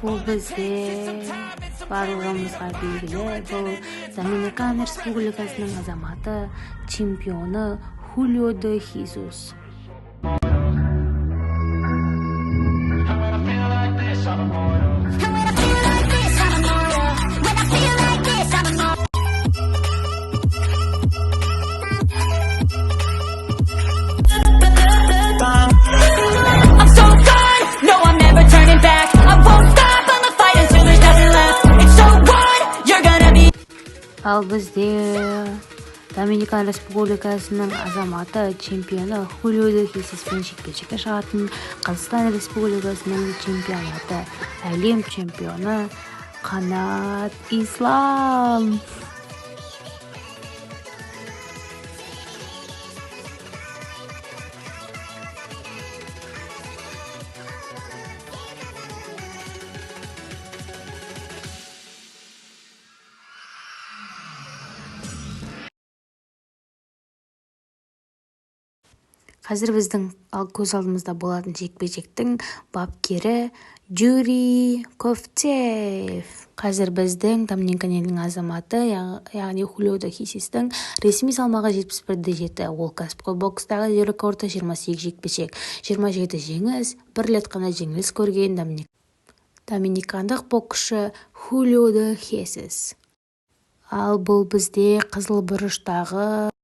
Бұл бізде барлығымызға белгілі, бұл Доминикан Республикасының азаматы, чемпионы Хулио де Хесус. Ал бізде Доминикан Республикасының азаматы, чемпионы Хулио де Хесуспен жекпе-жекке шығатын Қазақстан Республикасының чемпионаты, әлем чемпионы Қанат Ислам. Қазір біздің көз алдымызда болатын жекпе-жектің бапкері Юрий Ковцев. Қазір біздің Доминикан елінің азаматы, яғни Хулио де Хесустың ресми салмағы 71-де жетті. Ол кәсіпқой бокстағы рекорды 28 жекпе-жек, 27 жеңіс, бір рет қана жеңіліс көрген доминикандық боксшы Хулио де Хесус. Ал бұл бізде қызыл бұрыштағы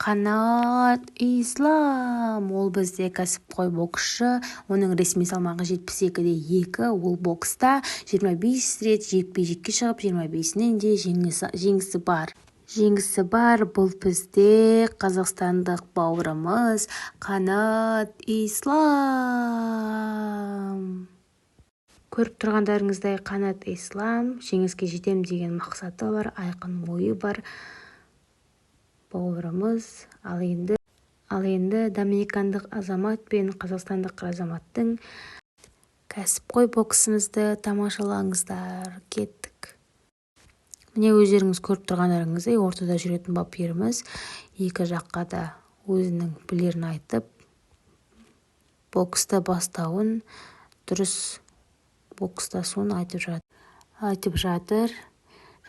Қанат Ислам. Ол бізде кәсіпқой боксшы, оның ресми салмағы 72-де 2, ол бокста 25 рет жекпе-жекке шығып, 25-нен де жеңісі бар. Бұл бізде қазақстандық бауырымыз Қанат Ислам. Көріп тұрғандарыңыздай Қанат Ислам жеңіске жетем деген мақсаты бар, айқын ойы бар бауырымыз. Ал енді доминикандық азамат пен қазақстандық азаматтың кәсіпқой боксымызды тамашалаңыздар. Кеттік. Міне өздеріңіз көріп тұрғандарыңыздай ортада жүретін бапкеріміз екі жаққа да өзінің білерін айтып, боксты бастауын, дұрыс бокстасуын айтып жатыр.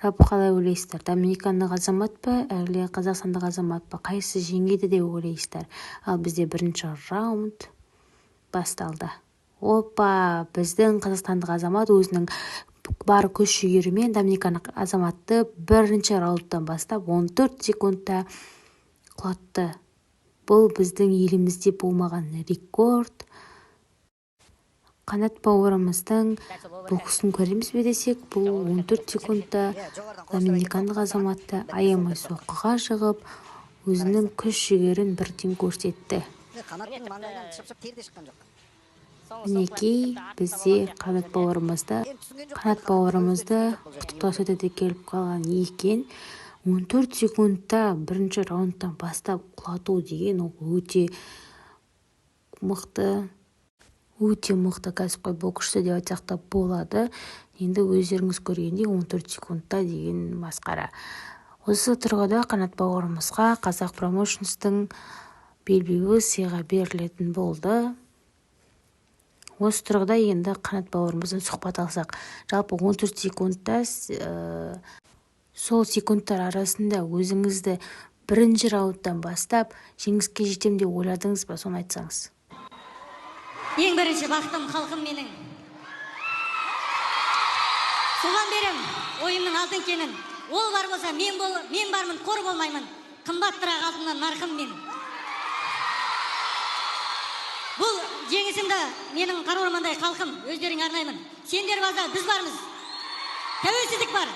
Жалпы қалай ойлайсыздар? Доминикандық азамат па, әлде қазақстандық азамат па? Қайсы жеңеді деп ойлайсыздар? Ал бізде бірінші раунд басталды. Опа, біздің қазақстандық азамат өзінің бар күш-жігерімен доминикандық азаматты бірінші раундтан бастап 14 секундта құлатты. Бұл біздің елімізде болмаған рекорд. Қанат бауырымыздың боксын көреміз бе десек, бұл 14 секундта доминикандық азаматты аямай соққыға шығып, өзінің күш-жігерін бірден көрсетті. Мінекей бізде Қанат бауырымызды құттықтау сөзі келіп қалған екен. 14 секундта бірінші раундтан бастап құлату деген өте мықты кәсіпқой боксшы деп айтсақ та болады. Енді өздеріңіз көргендей 14 секундта деген масқара. Осы тұрғыда Қанат бауырымызға Қазақ Промоушнстың белбеуі сыйға берілетін болды. Осы тұрғыда енді Қанат бауырымыздан сұхбат алсақ, жалпы 14 секундта сол секундтар арасында өзіңізді бірінші раундтан бастап жеңіске жетем деп ойладыңыз ба, соны айтсаңыз. Ең бірінші бақытым халқым менің. Соған берем ойымның алтын кенін. Ол бар болса мен бармын, қор болмаймын. Қымбаттырақ алтыннан нарқым мен. Бұл жеңісімді менің қаруырмандай халқым өздерің арнаймын. Сендер барда біз бармыз. Тәуелсіздік бар.